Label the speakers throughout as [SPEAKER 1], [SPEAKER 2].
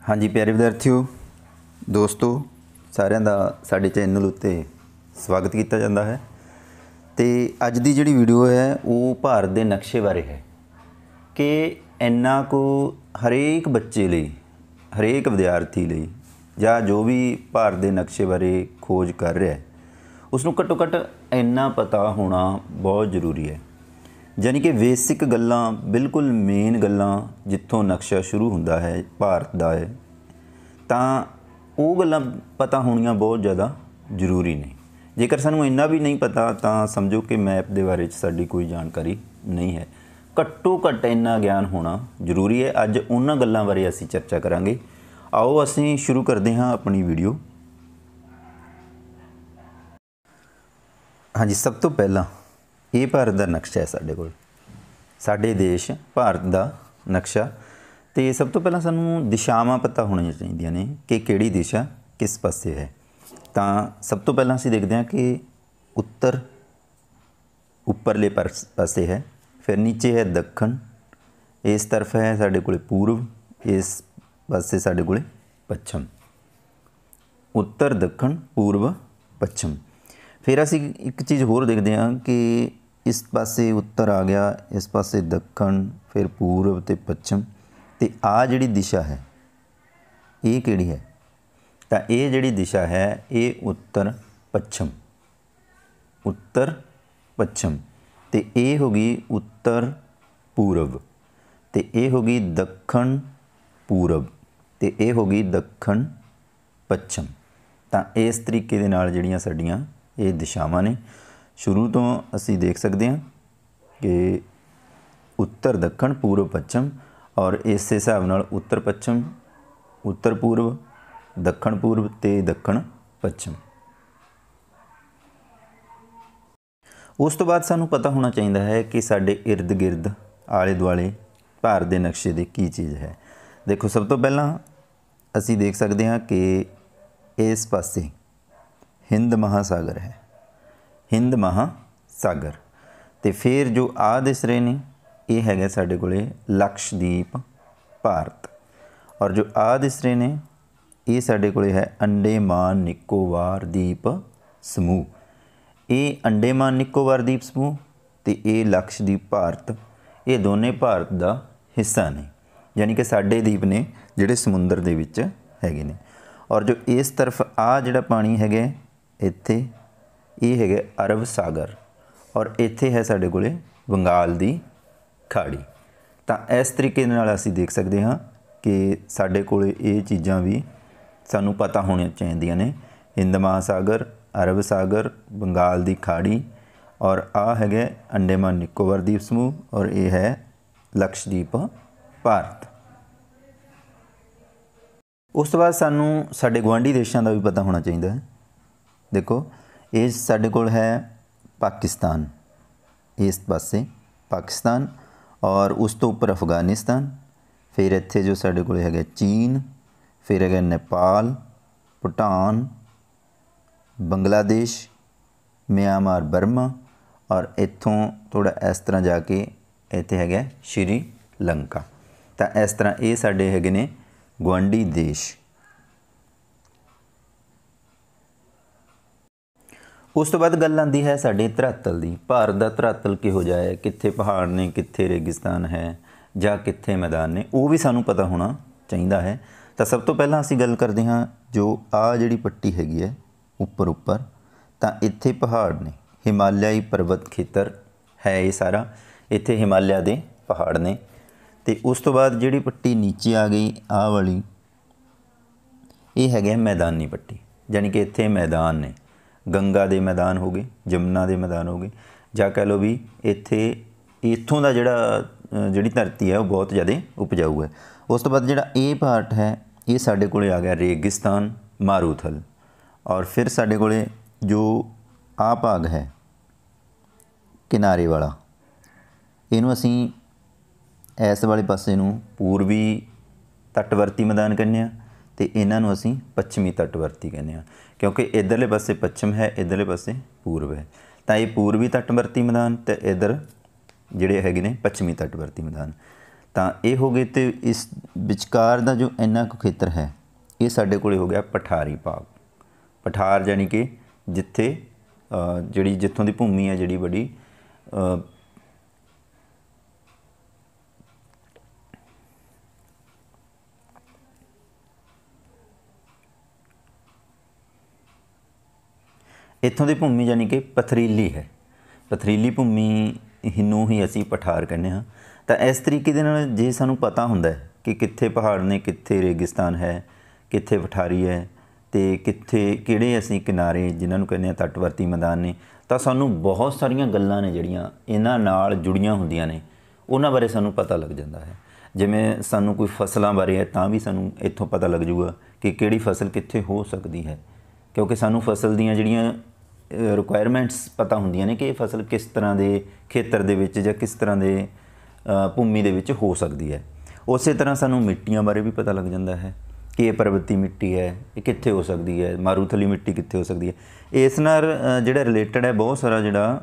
[SPEAKER 1] हाँ जी प्यारे विद्यार्थियों दोस्तों सारिਆਂ ਦਾ ਸਾਡੇ ਚੈਨਲ ਉੱਤੇ ਸਵਾਗਤ ਕੀਤਾ ਜਾਂਦਾ ਹੈ। ਤੇ ਅੱਜ ਦੀ ਜਿਹੜੀ ਵੀਡੀਓ ਹੈ ਉਹ ਭਾਰਤ ਦੇ ਨਕਸ਼ੇ ਬਾਰੇ ਹੈ ਕਿ ਇੰਨਾ ਕੁ ਹਰੇਕ ਬੱਚੇ ਲਈ ਹਰੇਕ ਵਿਦਿਆਰਥੀ ਲਈ ਜਾਂ ਜੋ ਵੀ ਭਾਰਤ ਦੇ ਨਕਸ਼ੇ ਬਾਰੇ ਖੋਜ ਕਰ ਰਿਹਾ ਹੈ ਉਸ ਨੂੰ ਘੱਟੋ ਘੱਟ ਇੰਨਾ ਪਤਾ ਹੋਣਾ ਬਹੁਤ ਜ਼ਰੂਰੀ ਹੈ। यानी कि बेसिक गल्लां बिल्कुल मेन गल्लां जित्थों नक्शा शुरू हुंदा है भारत दा है तां वो गल्लां पता होणियां बहुत ज़्यादा जरूरी ने। जेकर सानूं इन्ना भी नहीं पता तां समझो कि मैप दे बारे च साडी कोई जानकारी नहीं है। घट्टो घट्ट इन्ना ज्ञान होना जरूरी है। अज उन्हां गल्लां बारे असीं चर्चा करांगे। आओ असीं शुरू करदे हां अपनी वीडियो। हाँ जी, सब तो पहला ये भारत का नक्शा है साढ़े कोल, साढ़े देश भारत का नक्शा। तो सब तो पहला सानू दिशावां पता होनी चाहिए ने कि किहड़ी दिशा किस पासे है। तो सब तो पहला असीं देखते हैं कि उत्तर उपरले पासे है, फिर नीचे है दक्षिण, इस तरफ है साढ़े कोले पूर्व, इस पासे साढ़े कोले पश्चिम। उत्तर दक्षिण पूर्व पश्चिम। फिर असीं एक चीज़ होर देखते हैं कि इस पासे उत्तर आ गया, इस पासे दक्षिण, फिर पूर्व ते पश्चिम। तो आ जिहड़ी दिशा है ये किहड़ी है? तो ये जिहड़ी दिशा है ये उत्तर पश्चिम, उत्तर पश्चिम। तो ये होगी उत्तर पूर्व, तो ये होगी दक्षिण पूर्व, तो ये होगी दक्षिण पश्चिम। तो इस तरीके दे नाल जिहड़ियां साडीआं ये दिशावां ने शुरू तो असी देख सकते हैं कि उत्तर दक्षिण पूर्व पश्चिम, और इस हिसाब नाल उत्तर पश्चिम, उत्तर पूर्व, दक्षिण पूर्व ते दक्षिण पश्चिम। उस तो बाद सानू पता होना चाहिए है कि साडे इर्द गिर्द आले दुआले भारत के नक्शे की की चीज़ है। देखो सब तो पहला असी देख सकते हैं कि इस पासे हिंद महासागर है, हिंद महासागर। तो फिर जो आ दिस रहे ने ये है साढ़े कोले लक्षद्वीप भारत, और जो आ दिस रहे ने ये साढ़े कोले है अंडेमान निकोबार द्वीप समूह। ये अंडेमान निकोबार द्वीप समूह तो ये लक्षद्वीप भारत, ये दोने भारत का हिस्सा ने। यानी कि साढ़े द्वीप ने जिहड़े समुंदर दे विच हैगे ने। और जो इस तरफ आ जिहड़ा पानी है इत्थे ये है अरब सागर, और इत्थे है साढ़े कोले बंगाल दी खाड़ी। तो इस तरीके नाल असीं देख सकते हाँ कि साढ़े कोले ये चीज़ां भी सानू पता होनी चाहिए ने। हिंद महासागर, अरब सागर, बंगाल दी खाड़ी, और आ है अंडेमान निकोबार द्वीप समूह, और ये है लक्षद्वीप भारत। उस तो बाद सानू साढ़े गुआढ़ी देशों का भी पता होना चाहिए है। देखो ये साढ़े कोल है पाकिस्तान, इस पासे पाकिस्तान, और उस तो उपर अफगानिस्तान। फिर इत्थे जो साढ़े कोल है चीन, फिर है नेपाल, भूटान, बंगलादेश, म्यांमार, बर्मा, और इत्थों थोड़ा इस तरह जाके इत्थे है श्रीलंका। तो इस तरह ये साढ़े है ने गुआढ़ी देश। उस तो बाद गल आती है साढ़े धरातल की। भारत का धरातल किहो जिहा है, कित्थे पहाड़ ने, कित्थे रेगिस्तान है, जां कित्थे मैदान ने, वो भी सानू पता होना चाहिए है। तो सब तो पहला असीं गल करते हाँ जो आ जिहड़ी पट्टी हैगी है उपर उपर, तो इत्थे पहाड़ ने, हिमालयी पर्वत खेतर है ये सारा, इत्थे हिमालय के पहाड़ ने। तो उस तो बाद जिहड़ी पट्टी नीचे आ गई आ वाली ये है मैदानी पट्टी। यानी कि इत्थे मैदान ने, गंगा के मैदान हो गए, जमुना के मैदान हो गए, जा कह लो भी इत्थे इत्थों का जिहड़ी धरती है वो बहुत ज़्यादा उपजाऊ है। उस तो बाद जिहड़ा ये पार्ट है ये साढ़े कोले आ गया रेगिस्तान मारूथल, और फिर साढ़े कोले जो आ भाग है किनारे वाला इनू असीं इस वाले पासे नूं पूर्वी तटवर्ती मैदान कहने आ, तो इन्हों असीं पश्चिमी तटवर्ती कहने आ, क्योंकि इधरले पासे पश्चिम है, इधरले पासे पूर्व है। तो ये पूर्वी तटवर्ती मैदान, तो इधर जिहड़े हैगे ने पश्चिमी तटवर्ती मैदान। ਤਾਂ ਇਹ ਹੋ ਗਏ। ਤੇ ਇਸ ਵਿਚਕਾਰ ਦਾ ਜੋ ਇੰਨਾ ਕੁ ਖੇਤਰ ਹੈ ਇਹ ਸਾਡੇ ਕੋਲੇ ਹੋ ਗਿਆ ਪਠਾਰੀ ਭਾਗ। ਪਠਾਰ ਜਾਣੀ ਕਿ ਜਿੱਥੇ ਜਿਹੜੀ ਜਿੱਥੋਂ ਦੀ ਭੂਮੀ ਹੈ ਜਿਹੜੀ ਬੜੀ ਇੱਥੋਂ ਦੀ ਭੂਮੀ ਜਾਣੀ ਕਿ ਪਥਰੀਲੀ ਹੈ। ਪਥਰੀਲੀ ਭੂਮੀ ਨੂੰ ਹੀ ਅਸੀਂ ਪਠਾਰ ਕਹਿੰਦੇ ਹਾਂ। ਤਾਂ ਇਸ ਤਰੀਕੇ ਦੇ ਨਾਲ ਜੇ ਸਾਨੂੰ ਪਤਾ ਹੁੰਦਾ ਹੈ ਕਿ ਕਿੱਥੇ ਪਹਾੜ ਨੇ, ਕਿੱਥੇ ਰੇਗਿਸਤਾਨ ਹੈ, ਕਿੱਥੇ ਪਠਾਰੀ ਹੈ, ਅਤੇ ਕਿੱਥੇ ਕਿਹੜੇ ਅਸੀਂ ਕਿਨਾਰੇ ਜਿਨ੍ਹਾਂ ਨੂੰ ਕਹਿੰਦੇ ਹਾਂ ਤੱਟਵਰਤੀ ਮੈਦਾਨ ਨੇ, ਤਾਂ ਸਾਨੂੰ ਬਹੁਤ ਸਾਰੀਆਂ ਗੱਲਾਂ ਨੇ ਜਿਹੜੀਆਂ ਇਹਨਾਂ ਨਾਲ ਜੁੜੀਆਂ ਹੁੰਦੀਆਂ ਨੇ, ਉਹਨਾਂ ਬਾਰੇ ਸਾਨੂੰ ਪਤਾ ਲੱਗ ਜਾਂਦਾ ਹੈ। ਜਿਵੇਂ ਸਾਨੂੰ ਕੋਈ ਫਸਲਾਂ ਬਾਰੇ ਹੈ ਤਾਂ ਵੀ ਸਾਨੂੰ ਇੱਥੋਂ ਪਤਾ ਲੱਗ ਜੂਗਾ ਕਿ ਕਿਹੜੀ ਫਸਲ ਕਿੱਥੇ ਹੋ ਸਕਦੀ ਹੈ, ਕਿਉਂਕਿ ਸਾਨੂੰ ਫਸਲ ਦੀਆਂ ਜਿਹੜੀਆਂ ਰਿਕੁਆਇਰਮੈਂਟਸ ਪਤਾ ਹੁੰਦੀਆਂ ਨੇ ਕਿ ਇਹ ਫਸਲ ਕਿਸ ਤਰ੍ਹਾਂ ਦੇ ਖੇਤਰ ਦੇ ਵਿੱਚ ਜਾਂ ਕਿਸ ਤਰ੍ਹਾਂ ਦੇ ਭੂਮੀ ਦੇ ਵਿੱਚ ਹੋ ਸਕਦੀ ਹੈ। ਉਸੇ ਤਰ੍ਹਾਂ ਸਾਨੂੰ ਮਿੱਟੀਆਂ ਬਾਰੇ ਵੀ ਪਤਾ ਲੱਗ ਜਾਂਦਾ ਹੈ ਕਿ ਇਹ ਪਰਬਤੀ ਮਿੱਟੀ ਹੈ, ਇਹ ਕਿੱਥੇ ਹੋ ਸਕਦੀ ਹੈ, ਮਾਰੂਥਲੀ ਮਿੱਟੀ ਕਿੱਥੇ ਹੋ ਸਕਦੀ ਹੈ। ਇਸ ਨਾਲ ਜਿਹੜਾ ਰਿਲੇਟਡ ਹੈ ਬਹੁਤ ਸਾਰਾ ਜਿਹੜਾ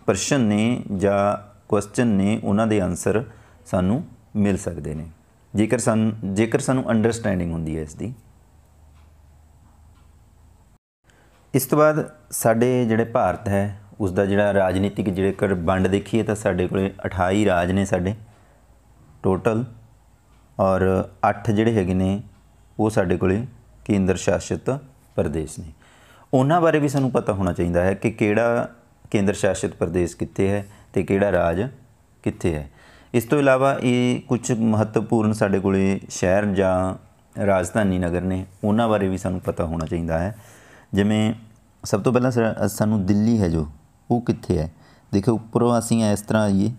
[SPEAKER 1] ਪ੍ਰਸ਼ਨ ਨੇ ਜਾਂ ਕੁਐਸਚਨ ਨੇ ਉਹਨਾਂ ਦੇ ਆਨਸਰ ਸਾਨੂੰ ਮਿਲ ਸਕਦੇ ਨੇ ਜੇਕਰ ਸਾਨੂੰ ਅੰਡਰਸਟੈਂਡਿੰਗ ਹੁੰਦੀ ਹੈ ਇਸ ਦੀ। ਇਸ ਤੋਂ ਬਾਅਦ ਸਾਡੇ ਜਿਹੜੇ ਭਾਰਤ ਹੈ ਉਸ ਦਾ ਜਿਹੜਾ ਰਾਜਨੀਤਿਕ ਜੇਕਰ ਵੰਡ ਦੇਖੀਏ ਤਾਂ ਸਾਡੇ ਕੋਲ 28 ਰਾਜ ਨੇ ਸਾਡੇ ਟੋਟਲ, ਔਰ 8 ਜਿਹੜੇ ਹੈਗੇ ਨੇ ਉਹ ਸਾਡੇ ਕੋਲ ਕੇਂਦਰ ਸ਼ਾਸਿਤ ਪ੍ਰਦੇਸ਼ ਨੇ। ਉਹਨਾਂ ਬਾਰੇ ਵੀ ਸਾਨੂੰ ਪਤਾ ਹੋਣਾ ਚਾਹੀਦਾ ਹੈ ਕਿ ਕਿਹੜਾ ਕੇਂਦਰ ਸ਼ਾਸਿਤ ਪ੍ਰਦੇਸ਼ ਕਿੱਥੇ ਹੈ ਅਤੇ ਕਿਹੜਾ ਰਾਜ ਕਿੱਥੇ ਹੈ। ਇਸ ਤੋਂ ਇਲਾਵਾ ਇਹ ਕੁਝ ਮਹੱਤਵਪੂਰਨ ਸਾਡੇ ਕੋਲ ਸ਼ਹਿਰ ਜਾਂ ਰਾਜਧਾਨੀ ਨਗਰ ਨੇ, ਉਹਨਾਂ ਬਾਰੇ ਵੀ ਸਾਨੂੰ ਪਤਾ ਹੋਣਾ ਚਾਹੀਦਾ ਹੈ। ਜਿਵੇਂ ਸਭ ਤੋਂ ਪਹਿਲਾਂ ਸਾਨੂੰ ਦਿੱਲੀ ਹੈ ਜੋ ਉਹ ਕਿੱਥੇ ਹੈ। ਦੇਖੋ ਉੱਪਰੋਂ ਅਸੀਂ ਇਸ ਤਰ੍ਹਾਂ ਆਈਏ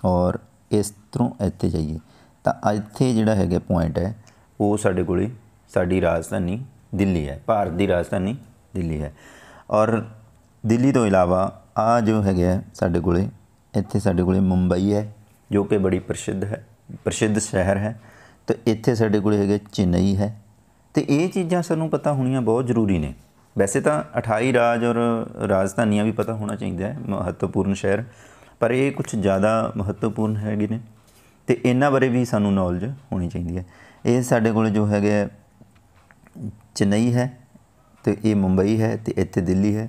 [SPEAKER 1] ਔਰ ਇਸ ਤਰ੍ਹਾਂ ਇੱਥੇ ਜਾਈਏ ਤਾਂ ਇੱਥੇ ਜਿਹੜਾ ਹੈਗਾ ਪੁਆਇੰਟ ਹੈ ਉਹ ਸਾਡੇ ਕੋਲ ਸਾਡੀ ਰਾਜਧਾਨੀ ਦਿੱਲੀ ਹੈ, ਭਾਰਤ ਦੀ ਰਾਜਧਾਨੀ ਦਿੱਲੀ ਹੈ। ਔਰ ਦਿੱਲੀ ਤੋਂ ਇਲਾਵਾ ਆ ਜੋ ਹੈਗਾ ਸਾਡੇ ਕੋਲ ਇੱਥੇ ਸਾਡੇ ਕੋਲ ਮੁੰਬਈ ਹੈ ਜੋ ਕਿ ਬੜੀ ਪ੍ਰਸਿੱਧ ਸ਼ਹਿਰ ਹੈ। ਅਤੇ ਇੱਥੇ ਸਾਡੇ ਕੋਲ ਹੈਗਾ ਚੇਨਈ ਹੈ। ਅਤੇ ਇਹ ਚੀਜ਼ਾਂ ਸਾਨੂੰ ਪਤਾ ਹੋਣੀਆਂ ਬਹੁਤ ਜ਼ਰੂਰੀ ਨੇ। ਵੈਸੇ ਤਾਂ 28 ਰਾਜ ਔਰ ਰਾਜਧਾਨੀਆਂ ਵੀ ਪਤਾ ਹੋਣਾ ਚਾਹੀਦਾ ਹੈ, ਮਹੱਤਵਪੂਰਨ ਸ਼ਹਿਰ, ਪਰ ਇਹ ਕੁਛ ਜ਼ਿਆਦਾ ਮਹੱਤਵਪੂਰਨ ਹੈਗੇ ਨੇ ਅਤੇ ਇਹਨਾਂ ਬਾਰੇ ਵੀ ਸਾਨੂੰ ਨੌਲੇਜ ਹੋਣੀ ਚਾਹੀਦੀ ਹੈ। ਇਹ ਸਾਡੇ ਕੋਲ ਜੋ ਹੈਗਾ ਚੇਨਈ ਹੈ ਅਤੇ ਇਹ ਮੁੰਬਈ ਹੈ ਅਤੇ ਇੱਥੇ ਦਿੱਲੀ ਹੈ।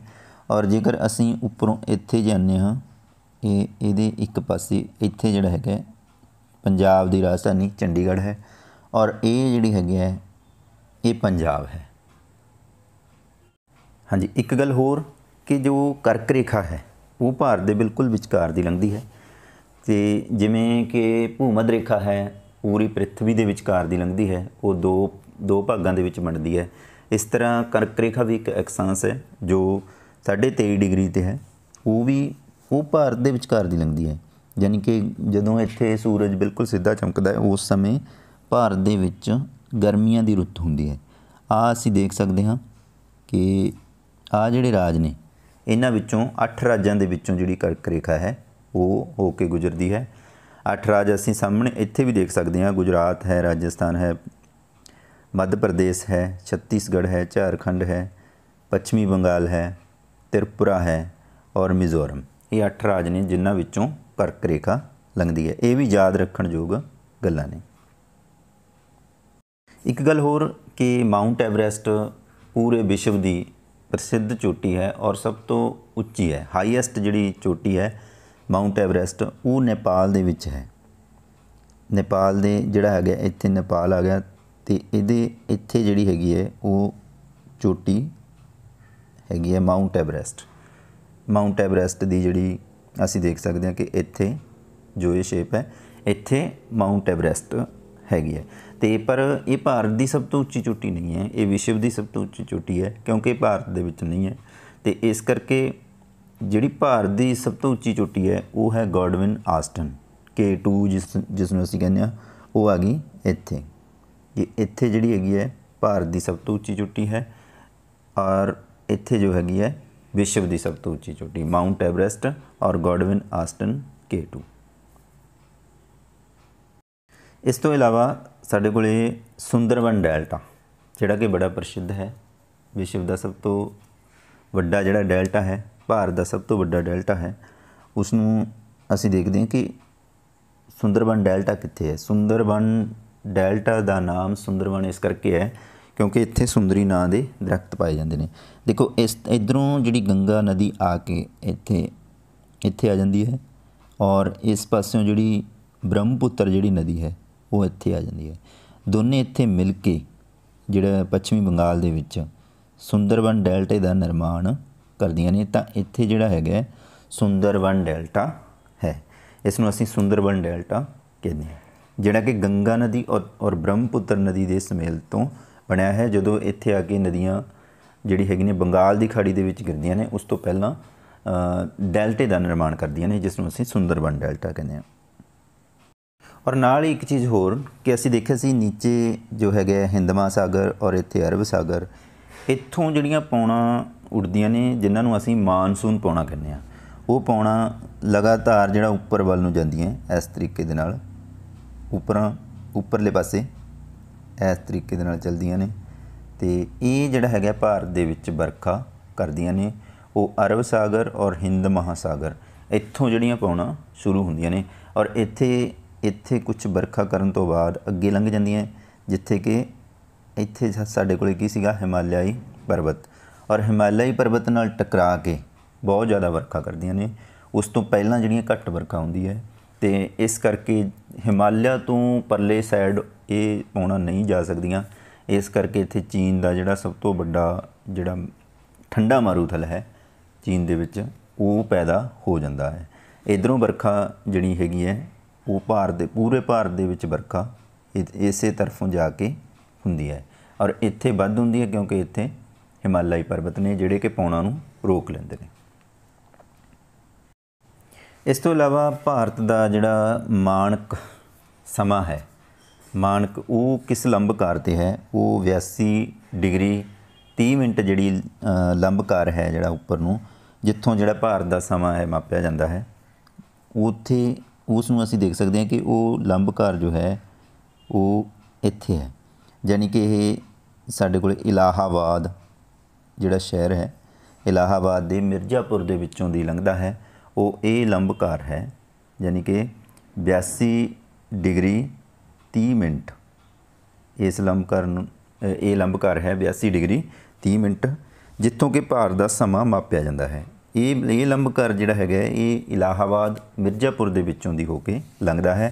[SPEAKER 1] ਔਰ ਜੇਕਰ ਅਸੀਂ ਉੱਪਰੋਂ ਇੱਥੇ ਜਾਂਦੇ ਹਾਂ ਇਹਦੇ ਇੱਕ ਪਾਸੇ ਇੱਥੇ ਜਿਹੜਾ ਹੈਗਾ ਪੰਜਾਬ ਦੀ ਰਾਜਧਾਨੀ ਚੰਡੀਗੜ੍ਹ ਹੈ ਔਰ ਇਹ ਜਿਹੜੀ ਹੈਗੀ ਹੈ ਇਹ ਪੰਜਾਬ ਹੈ। ਹਾਂਜੀ, ਇੱਕ ਗੱਲ ਹੋਰ ਕਿ ਜੋ ਕਰਕ ਰੇਖਾ ਹੈ ਉਹ ਭਾਰਤ ਦੇ ਬਿਲਕੁਲ ਵਿਚਕਾਰ ਦੀ ਲੰਘਦੀ ਹੈ। ਅਤੇ ਜਿਵੇਂ ਕਿ ਭੂਮੱਧ ਰੇਖਾ ਹੈ ਪੂਰੀ ਪ੍ਰਿਥਵੀ ਦੇ ਵਿਚਕਾਰ ਦੀ ਲੰਘਦੀ ਹੈ, ਉਹ ਦੋ ਭਾਗਾਂ ਦੇ ਵਿੱਚ ਵੰਡਦੀ ਹੈ। ਇਸ ਤਰ੍ਹਾਂ ਕਰਕ ਰੇਖਾ ਵੀ ਇੱਕ ਐਕਸਾਂਸ ਹੈ ਜੋ 23.5 ਡਿਗਰੀ 'ਤੇ ਹੈ, ਉਹ ਭਾਰਤ ਦੇ ਵਿਚਕਾਰ ਦੀ ਲੰਘਦੀ ਹੈ। ਯਾਨੀ ਕਿ ਜਦੋਂ ਇੱਥੇ ਸੂਰਜ ਬਿਲਕੁਲ ਸਿੱਧਾ ਚਮਕਦਾ ਹੈ ਉਸ ਸਮੇਂ ਭਾਰਤ ਦੇ ਵਿੱਚ ਗਰਮੀਆਂ ਦੀ ਰੁੱਤ ਹੁੰਦੀ ਹੈ। ਅਸੀਂ ਦੇਖ ਸਕਦੇ ਹਾਂ ਕਿ ਜਿਹੜੇ ਰਾਜ ਨੇ ਇਹਨਾਂ ਵਿੱਚੋਂ 8 ਰਾਜਾਂ ਦੇ ਵਿੱਚੋਂ ਜਿਹੜੀ ਕਰਕ ਰੇਖਾ ਹੈ ਉਹ ਹੋ ਕੇ ਗੁਜ਼ਰਦੀ ਹੈ। 8 ਰਾਜ ਅਸੀਂ ਸਾਹਮਣੇ ਇੱਥੇ ਵੀ ਦੇਖ ਸਕਦੇ ਹਾਂ। ਗੁਜਰਾਤ ਹੈ, ਰਾਜਸਥਾਨ ਹੈ, ਮੱਧ ਪ੍ਰਦੇਸ਼ ਹੈ, ਛੱਤੀਸਗੜ੍ਹ ਹੈ, ਝਾਰਖੰਡ ਹੈ, ਪੱਛਮੀ ਬੰਗਾਲ ਹੈ, ਤ੍ਰਿਪੁਰਾ ਹੈ ਔਰ ਮਿਜ਼ੋਰਮ। ਇਹ 8 ਰਾਜ ਨੇ ਜਿਨ੍ਹਾਂ ਵਿੱਚੋਂ ਕਰਕ ਰੇਖਾ ਲੰਘਦੀ ਹੈ। ਇਹ ਵੀ ਯਾਦ ਰੱਖਣ ਯੋਗ ਗੱਲਾਂ ਨੇ। ਇੱਕ ਗੱਲ ਹੋਰ ਕਿ ਮਾਊਂਟ ਐਵਰੈਸਟ ਪੂਰੇ ਵਿਸ਼ਵ ਦੀ ਪ੍ਰਸਿੱਧ ਚੋਟੀ ਹੈ ਔਰ ਸਭ ਤੋਂ ਉੱਚੀ ਹੈ। ਹਾਈਐਸਟ ਜਿਹੜੀ ਚੋਟੀ ਹੈ ਮਾਊਂਟ ਐਵਰੈਸਟ ਉਹ ਨੇਪਾਲ ਦੇ ਵਿੱਚ ਹੈ। ਨੇਪਾਲ ਦੇ ਜਿਹੜਾ ਹੈਗਾ ਇੱਥੇ ਨੇਪਾਲ ਆ ਗਿਆ ਅਤੇ ਇਹਦੇ ਇੱਥੇ ਜਿਹੜੀ ਹੈਗੀ ਹੈ ਉਹ ਚੋਟੀ ਹੈਗੀ ਹੈ ਮਾਊਂਟ ਐਵਰੈਸਟ। ਮਾਊਂਟ ਐਵਰੈਸਟ ਦੀ ਜਿਹੜੀ ਅਸੀਂ ਦੇਖ ਸਕਦੇ ਹਾਂ ਕਿ ਇੱਥੇ ਜੋ ਇਹ ਸ਼ੇਪ ਹੈ ਇੱਥੇ ਮਾਊਂਟ ਐਵਰੈਸਟ ਹੈਗੀ ਹੈ। ਅਤੇ ਪਰ ਇਹ ਭਾਰਤ ਦੀ ਸਭ ਤੋਂ ਉੱਚੀ ਚੋਟੀ ਨਹੀਂ ਹੈ, ਇਹ ਵਿਸ਼ਵ ਦੀ ਸਭ ਤੋਂ ਉੱਚੀ ਚੋਟੀ ਹੈ ਕਿਉਂਕਿ ਭਾਰਤ ਦੇ ਵਿੱਚ ਨਹੀਂ ਹੈ। ਅਤੇ ਇਸ ਕਰਕੇ ਜਿਹੜੀ ਭਾਰਤ ਦੀ ਸਭ ਤੋਂ ਉੱਚੀ ਚੋਟੀ ਹੈ ਉਹ ਹੈ ਗੋਡਵਿਨ ਆਸਟਨ K2 ਜਿਸ ਨੂੰ ਅਸੀਂ ਕਹਿੰਦੇ ਹਾਂ, ਉਹ ਆ ਗਈ ਇੱਥੇ। ਇੱਥੇ ਜਿਹੜੀ ਹੈਗੀ ਹੈ ਭਾਰਤ ਦੀ ਸਭ ਤੋਂ ਉੱਚੀ ਚੋਟੀ ਹੈ ਔਰ ਇੱਥੇ ਜੋ ਹੈਗੀ ਹੈ ਵਿਸ਼ਵ ਦੀ ਸਭ ਤੋਂ ਉੱਚੀ ਚੋਟੀ ਮਾਊਂਟ ਐਵਰੈਸਟ ਔਰ ਗੋਡਵਿਨ ਆਸਟਨ K2। ਇਸ ਤੋਂ ਇਲਾਵਾ ਸਾਡੇ ਕੋਲ ਸੁੰਦਰਬਨ ਡੈਲਟਾ ਜਿਹੜਾ ਕਿ ਬੜਾ ਪ੍ਰਸਿੱਧ ਹੈ। ਵਿਸ਼ਵ ਦਾ ਸਭ ਤੋਂ ਵੱਡਾ ਜਿਹੜਾ ਡੈਲਟਾ ਹੈ, ਭਾਰਤ ਦਾ ਸਭ ਤੋਂ ਵੱਡਾ ਡੈਲਟਾ ਹੈ, ਉਸ ਨੂੰ ਅਸੀਂ ਦੇਖਦੇ ਹਾਂ ਕਿ ਸੁੰਦਰਬਨ ਡੈਲਟਾ ਕਿੱਥੇ ਹੈ? ਸੁੰਦਰਬਨ ਡੈਲਟਾ ਦਾ ਨਾਮ ਸੁੰਦਰਬਨ ਇਸ ਕਰਕੇ ਹੈ ਕਿਉਂਕਿ ਇੱਥੇ ਸੁੰਦਰੀ ਨਾਂ ਦੇ ਦਰਖਤ ਪਾਏ ਜਾਂਦੇ ਨੇ। ਦੇਖੋ ਇਸ ਇੱਧਰੋਂ ਜਿਹੜੀ ਗੰਗਾ ਨਦੀ ਆ ਕੇ ਇੱਥੇ ਆ ਜਾਂਦੀ ਹੈ, ਔਰ ਇਸ ਪਾਸਿਓਂ ਜਿਹੜੀ ਬ੍ਰਹਮਪੁੱਤਰ ਜਿਹੜੀ ਨਦੀ ਹੈ ਉਹ ਇੱਥੇ ਆ ਜਾਂਦੀ ਹੈ। ਦੋਨੇ ਇੱਥੇ ਮਿਲ ਕੇ ਜਿਹੜਾ ਪੱਛਮੀ ਬੰਗਾਲ ਦੇ ਵਿੱਚ ਸੁੰਦਰਬਨ ਡੈਲਟੇ ਦਾ ਨਿਰਮਾਣ ਕਰਦੀਆਂ ਨੇ। ਤਾਂ ਇੱਥੇ ਜਿਹੜਾ ਹੈਗਾ ਸੁੰਦਰਬਨ ਡੈਲਟਾ ਹੈ, ਇਸ ਨੂੰ ਅਸੀਂ ਸੁੰਦਰਬਨ ਡੈਲਟਾ ਕਹਿੰਦੇ ਹਾਂ, ਜਿਹੜਾ ਕਿ ਗੰਗਾ ਨਦੀ ਔਰ ਬ੍ਰਹਮਪੁੱਤਰ ਨਦੀ ਦੇ ਸੁਮੇਲ ਤੋਂ ਬਣਿਆ ਹੈ। ਜਦੋਂ ਇੱਥੇ ਆ ਕੇ ਨਦੀਆਂ ਜਿਹੜੀ ਹੈਗੀ ਨੇ ਬੰਗਾਲ ਦੀ ਖਾੜੀ ਦੇ ਵਿੱਚ ਗਿਰਦੀਆਂ ਨੇ, ਉਸ ਤੋਂ ਪਹਿਲਾਂ ਡੈਲਟੇ ਦਾ ਨਿਰਮਾਣ ਕਰਦੀਆਂ ਨੇ, ਜਿਸ ਨੂੰ ਅਸੀਂ ਸੁੰਦਰਬਨ ਡੈਲਟਾ ਕਹਿੰਦੇ ਹਾਂ। ਔਰ ਨਾਲ ਹੀ ਇੱਕ ਚੀਜ਼ ਹੋਰ ਕਿ ਅਸੀਂ ਦੇਖਿਆ ਸੀ ਨੀਚੇ ਜੋ ਹੈਗਾ ਹਿੰਦ ਮਹਾਸਾਗਰ ਔਰ ਇੱਥੇ ਅਰਬ ਸਾਗਰ, ਇੱਥੋਂ ਜਿਹੜੀਆਂ ਪੌਣਾਂ ਉੱਡਦੀਆਂ ਨੇ ਜਿਨ੍ਹਾਂ ਨੂੰ ਅਸੀਂ ਮਾਨਸੂਨ ਪੌਣਾ ਕਹਿੰਦੇ ਹਾਂ, ਉਹ ਪੌਣਾਂ ਲਗਾਤਾਰ ਜਿਹੜਾ ਉੱਪਰ ਵੱਲ ਨੂੰ ਜਾਂਦੀਆਂ ਇਸ ਤਰੀਕੇ ਦੇ ਨਾਲ ਉੱਪਰਲੇ ਪਾਸੇ ਇਸ ਤਰੀਕੇ ਦੇ ਨਾਲ ਚੱਲਦੀਆਂ ਨੇ। ਅਤੇ ਇਹ ਜਿਹੜਾ ਹੈਗਾ ਭਾਰਤ ਦੇ ਵਿੱਚ ਵਰਖਾ ਕਰਦੀਆਂ ਨੇ, ਉਹ ਅਰਬ ਸਾਗਰ ਔਰ ਹਿੰਦ ਮਹਾਸਾਗਰ ਇੱਥੋਂ ਜਿਹੜੀਆਂ ਪੌਣਾਂ ਸ਼ੁਰੂ ਹੁੰਦੀਆਂ ਨੇ, ਔਰ ਇੱਥੇ ਕੁਝ ਵਰਖਾ ਕਰਨ ਤੋਂ ਬਾਅਦ ਅੱਗੇ ਲੰਘ ਜਾਂਦੀਆਂ, ਜਿੱਥੇ ਕਿ ਇੱਥੇ ਸਾਡੇ ਕੋਲ ਕੀ ਸੀਗਾ ਹਿਮਾਲਿਆਈ ਪਰਬਤ, ਔਰ ਹਿਮਾਲਿਆਈ ਪਰਬਤ ਨਾਲ ਟਕਰਾ ਕੇ ਬਹੁਤ ਜ਼ਿਆਦਾ ਵਰਖਾ ਕਰਦੀਆਂ ਨੇ। ਉਸ ਤੋਂ ਪਹਿਲਾਂ ਜਿਹੜੀਆਂ ਘੱਟ ਵਰਖਾ ਹੁੰਦੀ ਹੈ, ਅਤੇ ਇਸ ਕਰਕੇ ਹਿਮਾਲਿਆ ਤੋਂ ਪਰਲੇ ਸਾਈਡ ਇਹ ਪੌਣਾਂ ਨਹੀਂ ਜਾ ਸਕਦੀਆਂ। ਇਸ ਕਰਕੇ ਇੱਥੇ ਚੀਨ ਦਾ ਜਿਹੜਾ ਸਭ ਤੋਂ ਵੱਡਾ ਜਿਹੜਾ ਠੰਡਾ ਮਾਰੂਥਲ ਹੈ ਚੀਨ ਦੇ ਵਿੱਚ, ਉਹ ਪੈਦਾ ਹੋ ਜਾਂਦਾ ਹੈ। ਇੱਧਰੋਂ ਵਰਖਾ ਜਿਹੜੀ ਹੈਗੀ ਹੈ ਉਹ ਪੂਰੇ ਭਾਰਤ ਦੇ ਵਿੱਚ ਵਰਖਾ ਇਸੇ ਤਰਫੋਂ ਜਾ ਕੇ ਹੁੰਦੀ ਹੈ, ਔਰ ਇੱਥੇ ਵੱਧ ਹੁੰਦੀ ਹੈ ਕਿਉਂਕਿ ਇੱਥੇ ਹਿਮਾਲਿਆਈ ਪਰਬਤ ਨੇ ਜਿਹੜੇ ਕਿ ਪੌਣਾਂ ਨੂੰ ਰੋਕ ਲੈਂਦੇ ਨੇ। ਇਸ ਤੋਂ ਇਲਾਵਾ ਭਾਰਤ ਦਾ ਜਿਹੜਾ ਮਾਣਕ ਸਮਾਂ ਹੈ, ਮਾਣਕ ਉਹ ਕਿਸ ਲੰਬਕਾਰ 'ਤੇ ਹੈ? ਉਹ 82 ਡਿਗਰੀ 30 ਮਿੰਟ ਜਿਹੜੀ ਲੰਬਕਾਰ ਹੈ ਜਿਹੜਾ ਉੱਪਰ ਨੂੰ, ਜਿੱਥੋਂ ਜਿਹੜਾ ਭਾਰਤ ਦਾ ਸਮਾਂ ਹੈ ਮਾਪਿਆ ਜਾਂਦਾ ਹੈ, ਉੱਥੇ ਉਸ ਨੂੰ ਅਸੀਂ ਦੇਖ ਸਕਦੇ ਹਾਂ ਕਿ ਉਹ ਲੰਬਕਾਰ ਜੋ ਹੈ ਉਹ ਇੱਥੇ ਹੈ। ਯਾਨੀ ਕਿ ਇਹ ਸਾਡੇ ਕੋਲ ਇਲਾਹਾਬਾਦ ਜਿਹੜਾ ਸ਼ਹਿਰ ਹੈ, ਇਲਾਹਾਬਾਦ ਦੇ ਮਿਰਜ਼ਾਪੁਰ ਦੇ ਵਿੱਚੋਂ ਦੀ ਲੰਘਦਾ ਹੈ, ਉਹ ਇਹ ਲੰਬਕਾਰ ਹੈ। ਯਾਨੀ ਕਿ 82 ਡਿਗਰੀ 30 ਮਿੰਟ ਇਸ ਲੰਬਕਾਰ ਨੂੰ, ਇਹ ਲੰਬਕਾਰ ਹੈ 82 ਡਿਗਰੀ 30 ਮਿੰਟ, ਜਿੱਥੋਂ ਕਿ ਭਾਰਤ ਦਾ ਸਮਾਂ ਮਾਪਿਆ ਜਾਂਦਾ ਹੈ। ਇਹ ਲੰਬਕਾਰ ਜਿਹੜਾ ਹੈਗਾ ਇਹ ਇਲਾਹਾਬਾਦ ਮਿਰਜ਼ਾਪੁਰ ਦੇ ਵਿੱਚੋਂ ਦੀ ਹੋ ਕੇ ਲੰਘਦਾ ਹੈ।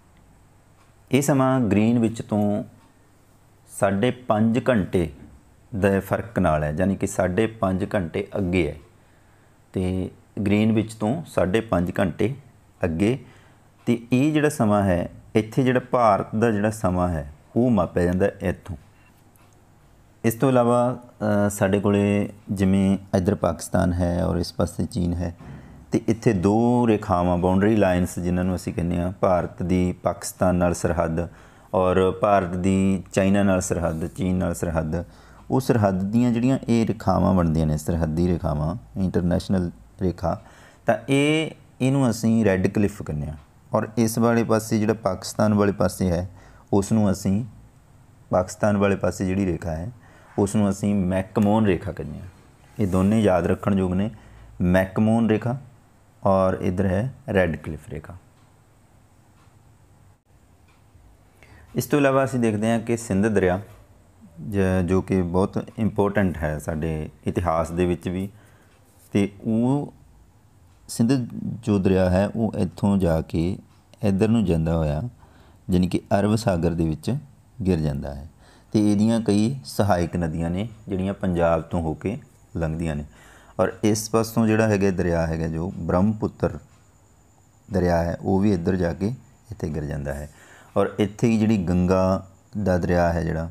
[SPEAKER 1] ਇਹ ਸਮਾਂ ਗ੍ਰੀਨਵਿਚ ਤੋਂ 5.5 ਘੰਟੇ ਦੇ ਫਰਕ ਨਾਲ ਹੈ, ਯਾਨੀ ਕਿ 5.5 ਘੰਟੇ ਅੱਗੇ ਹੈ, ਅਤੇ ਗ੍ਰੀਨਵਿਚ ਤੋਂ 5.5 ਘੰਟੇ ਅੱਗੇ। ਅਤੇ ਇਹ ਜਿਹੜਾ ਸਮਾਂ ਹੈ ਇੱਥੇ ਜਿਹੜਾ ਭਾਰਤ ਦਾ ਜਿਹੜਾ ਸਮਾਂ ਹੈ ਉਹ ਮਾਪਿਆ ਜਾਂਦਾ ਇੱਥੋਂ। ਇਸ ਤੋਂ ਇਲਾਵਾ ਸਾਡੇ ਕੋਲ ਜਿਵੇਂ ਇੱਧਰ ਪਾਕਿਸਤਾਨ ਹੈ ਔਰ ਇਸ ਪਾਸੇ ਚੀਨ ਹੈ, ਅਤੇ ਇੱਥੇ ਦੋ ਰੇਖਾਵਾਂ ਬਾਉਂਡਰੀ ਲਾਈਨਸ ਜਿਨ੍ਹਾਂ ਨੂੰ ਅਸੀਂ ਕਹਿੰਦੇ ਹਾਂ, ਭਾਰਤ ਦੀ ਪਾਕਿਸਤਾਨ ਨਾਲ ਸਰਹੱਦ ਔਰ ਭਾਰਤ ਦੀ ਚਾਈਨਾ ਨਾਲ ਸਰਹੱਦ, ਚੀਨ ਨਾਲ ਸਰਹੱਦ, ਉਹ ਸਰਹੱਦ ਦੀਆਂ ਜਿਹੜੀਆਂ ਇਹ ਰੇਖਾਵਾਂ ਬਣਦੀਆਂ ਨੇ, ਸਰਹੱਦੀ ਰੇਖਾਵਾਂ, ਇੰਟਰਨੈਸ਼ਨਲ ਰੇਖਾ, ਤਾਂ ਇਹਨੂੰ ਅਸੀਂ ਰੈੱਡ ਕਲਿਫ ਕਹਿੰਦੇ ਹਾਂ। ਔਰ ਇਸ ਵਾਲੇ ਪਾਸੇ ਜਿਹੜਾ ਪਾਕਿਸਤਾਨ ਵਾਲੇ ਪਾਸੇ ਹੈ, ਉਸ ਨੂੰ ਅਸੀਂ ਪਾਕਿਸਤਾਨ ਵਾਲੇ ਪਾਸੇ ਜਿਹੜੀ ਰੇਖਾ ਹੈ ਉਸ ਨੂੰ ਅਸੀਂ ਮੈਕਮੋਹਨ ਰੇਖਾ ਕਹਿੰਦੇ ਹਾਂ। ਇਹ ਦੋਨੇ ਯਾਦ ਰੱਖਣ ਯੋਗ ਨੇ, ਮੈਕਮੋਹਨ ਰੇਖਾ ਔਰ ਇੱਧਰ ਹੈ ਰੈੱਡ ਕਲਿਫ ਰੇਖਾ। ਇਸ ਤੋਂ ਇਲਾਵਾ ਅਸੀਂ ਦੇਖਦੇ ਹਾਂ ਕਿ ਸਿੰਧ ਦਰਿਆ ਜੋ ਕਿ ਬਹੁਤ ਇੰਪੋਰਟੈਂਟ ਹੈ ਸਾਡੇ ਇਤਿਹਾਸ ਦੇ ਵਿੱਚ ਵੀ, ਅਤੇ ਉਹ ਸਿੰਧ ਜੋ ਦਰਿਆ ਹੈ ਉਹ ਇੱਥੋਂ ਜਾ ਕੇ ਇੱਧਰ ਨੂੰ ਜਾਂਦਾ ਹੋਇਆ ਯਾਨੀ ਕਿ ਅਰਬ ਸਾਗਰ ਦੇ ਵਿੱਚ ਗਿਰ ਜਾਂਦਾ ਹੈ। ਅਤੇ ਇਹਦੀਆਂ ਕਈ ਸਹਾਇਕ ਨਦੀਆਂ ਨੇ ਜਿਹੜੀਆਂ ਪੰਜਾਬ ਤੋਂ ਹੋ ਕੇ ਲੰਘਦੀਆਂ ਨੇ, ਔਰ ਇਸ ਪਾਸੋਂ ਜਿਹੜਾ ਹੈਗਾ ਦਰਿਆ ਹੈਗਾ ਜੋ ਬ੍ਰਹਮਪੁੱਤਰ ਦਰਿਆ ਹੈ ਉਹ ਵੀ ਇੱਧਰ ਜਾ ਕੇ ਇੱਥੇ ਗਿਰ ਜਾਂਦਾ ਹੈ। ਔਰ ਇੱਥੇ ਹੀ ਜਿਹੜੀ ਗੰਗਾ ਦਾ ਦਰਿਆ ਹੈ, ਜਿਹੜਾ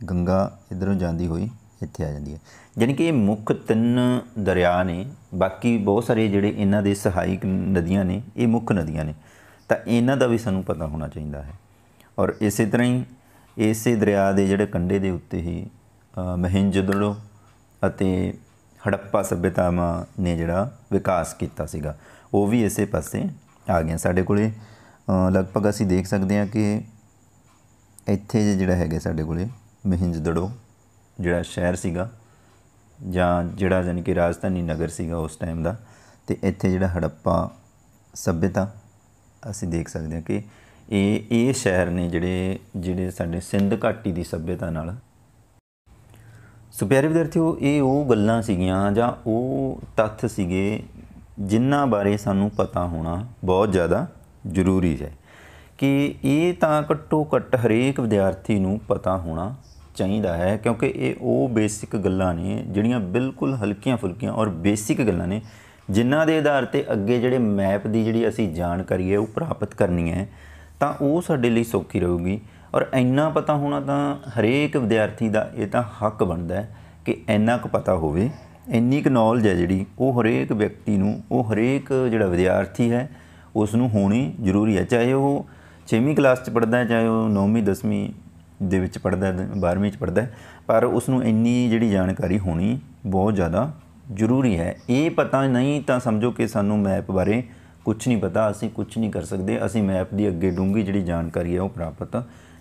[SPEAKER 1] ਗੰਗਾ ਇੱਧਰੋਂ ਜਾਂਦੀ ਹੋਈ ਇੱਥੇ ਆ ਜਾਂਦੀ ਹੈ। ਯਾਨੀ ਕਿ ਇਹ ਮੁੱਖ 3 ਦਰਿਆ ਨੇ, ਬਾਕੀ ਬਹੁਤ ਸਾਰੇ ਜਿਹੜੇ ਇਹਨਾਂ ਦੇ ਸਹਾਇਕ ਨਦੀਆਂ ਨੇ ਇਹ ਮੁੱਖ ਨਦੀਆਂ ਨੇ, ਤਾਂ ਇਹਨਾਂ ਦਾ ਵੀ ਸਾਨੂੰ ਪਤਾ ਹੋਣਾ ਚਾਹੀਦਾ ਹੈ। ਔਰ ਇਸੇ ਤਰ੍ਹਾਂ ਹੀ ਇਸੇ ਦਰਿਆ ਦੇ ਜਿਹੜੇ ਕੰਢੇ ਦੇ ਉੱਤੇ ਹੀ ਮਹਿੰਜੋਦੜੋ ਅਤੇ ਹੜੱਪਾ ਸੱਭਿਅਤਾਵਾਂ ਨੇ ਜਿਹੜਾ ਵਿਕਾਸ ਕੀਤਾ ਸੀਗਾ, ਉਹ ਵੀ ਇਸੇ ਪਾਸੇ ਆ ਗਈਆਂ। ਸਾਡੇ ਕੋਲ ਲਗਭਗ ਅਸੀਂ ਦੇਖ ਸਕਦੇ ਹਾਂ ਕਿ ਇੱਥੇ ਜਿਹੜਾ ਹੈਗਾ ਸਾਡੇ ਕੋਲ ਮਹਿੰਜੋਦੜੋ ਜਿਹੜਾ ਸ਼ਹਿਰ ਸੀਗਾ, ਜਾਂ ਜਿਹੜਾ ਯਾਨੀ ਕਿ ਰਾਜਧਾਨੀ ਨਗਰ ਸੀਗਾ ਉਸ ਟਾਈਮ ਦਾ, ਅਤੇ ਇੱਥੇ ਜਿਹੜਾ ਹੜੱਪਾ ਸੱਭਿਅਤਾ ਅਸੀਂ ਦੇਖ ਸਕਦੇ ਹਾਂ ਕਿ ਇਹ ਸ਼ਹਿਰ ਨੇ ਜਿਹੜੇ ਸਾਡੇ ਸਿੰਧ ਘਾਟੀ ਦੀ ਸੱਭਿਅਤਾ ਨਾਲ। ਸੋ ਪਿਆਰੇ ਵਿਦਿਆਰਥੀਓ, ਇਹ ਉਹ ਗੱਲਾਂ ਸੀਗੀਆਂ ਜਾਂ ਉਹ ਤੱਥ ਸੀਗੇ ਜਿਨ੍ਹਾਂ ਬਾਰੇ ਸਾਨੂੰ ਪਤਾ ਹੋਣਾ ਬਹੁਤ ਜ਼ਿਆਦਾ ਜ਼ਰੂਰੀ ਹੈ ਕਿ ਇਹ ਤਾਂ ਘੱਟੋ ਘੱਟ ਹਰੇਕ ਵਿਦਿਆਰਥੀ ਨੂੰ ਪਤਾ ਹੋਣਾ ਚਾਹੀਦਾ ਹੈ, ਕਿਉਂਕਿ ਇਹ ਉਹ ਬੇਸਿਕ ਗੱਲਾਂ ਨੇ ਜਿਹੜੀਆਂ ਬਿਲਕੁਲ ਹਲਕੀਆਂ ਫੁਲਕੀਆਂ ਔਰ ਬੇਸਿਕ ਗੱਲਾਂ ਨੇ ਜਿਨ੍ਹਾਂ ਦੇ ਆਧਾਰ 'ਤੇ ਅੱਗੇ ਜਿਹੜੇ ਮੈਪ ਦੀ ਜਿਹੜੀ ਅਸੀਂ ਜਾਣਕਾਰੀ ਹੈ ਉਹ ਪ੍ਰਾਪਤ ਕਰਨੀ ਹੈ ਤਾਂ ਉਹ ਸਾਡੇ ਲਈ ਸੌਖੀ ਰਹੂਗੀ। ਔਰ ਇੰਨਾ ਪਤਾ ਹੋਣਾ ਤਾਂ ਹਰੇਕ ਵਿਦਿਆਰਥੀ ਦਾ ਇਹ ਤਾਂ ਹੱਕ ਬਣਦਾ ਹੈ ਕਿ ਇੰਨਾ ਕੁ ਪਤਾ ਹੋਵੇ, ਇੰਨੀ ਕੁ ਨੌਲੇਜ ਹੈ ਜਿਹੜੀ ਉਹ ਹਰੇਕ ਵਿਅਕਤੀ ਨੂੰ, ਉਹ ਹਰੇਕ ਜਿਹੜਾ ਵਿਦਿਆਰਥੀ ਹੈ ਉਸ ਨੂੰ ਹੋਣੀ ਜ਼ਰੂਰੀ ਹੈ। ਚਾਹੇ ਉਹ 6ਵੀਂ ਕਲਾਸ 'ਚ ਪੜ੍ਹਦਾ ਹੈ, ਚਾਹੇ ਉਹ 9ਵੀਂ 10ਵੀਂ ਦੇ ਵਿੱਚ ਪੜ੍ਹਦਾ, 12ਵੀਂ 'ਚ ਪੜ੍ਹਦਾ, ਪਰ ਉਸ ਨੂੰ ਇੰਨੀ ਜਿਹੜੀ ਜਾਣਕਾਰੀ ਹੋਣੀ ਬਹੁਤ ਜ਼ਿਆਦਾ ਜ਼ਰੂਰੀ ਹੈ। ਇਹ ਪਤਾ ਨਹੀਂ ਤਾਂ ਸਮਝੋ ਕਿ ਸਾਨੂੰ ਮੈਪ ਬਾਰੇ ਕੁਛ ਨਹੀਂ ਪਤਾ, ਅਸੀਂ ਕੁਛ ਨਹੀਂ ਕਰ ਸਕਦੇ, ਅਸੀਂ ਮੈਪ ਦੀ ਅੱਗੇ ਡੂੰਘੀ ਜਿਹੜੀ ਜਾਣਕਾਰੀ ਹੈ ਉਹ ਪ੍ਰਾਪਤ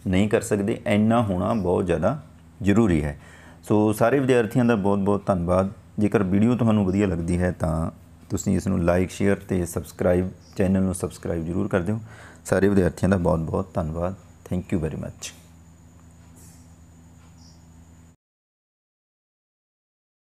[SPEAKER 1] ਨਹੀਂ ਕਰ ਸਕਦੇ। ਇੰਨਾ ਹੋਣਾ ਬਹੁਤ ਜ਼ਿਆਦਾ ਜ਼ਰੂਰੀ ਹੈ। ਸੋ ਸਾਰੇ ਵਿਦਿਆਰਥੀਆਂ ਦਾ ਬਹੁਤ ਬਹੁਤ ਧੰਨਵਾਦ। ਜੇਕਰ ਵੀਡੀਓ ਤੁਹਾਨੂੰ ਵਧੀਆ ਲੱਗਦੀ ਹੈ ਤਾਂ ਤੁਸੀਂ ਇਸ ਨੂੰ ਲਾਈਕ, ਸ਼ੇਅਰ ਅਤੇ ਸਬਸਕ੍ਰਾਈਬ, ਚੈਨਲ ਨੂੰ ਸਬਸਕ੍ਰਾਈਬ ਜ਼ਰੂਰ ਕਰ ਦਿਓ। ਸਾਰੇ ਵਿਦਿਆਰਥੀਆਂ ਦਾ ਬਹੁਤ ਬਹੁਤ ਧੰਨਵਾਦ। Thank you very much.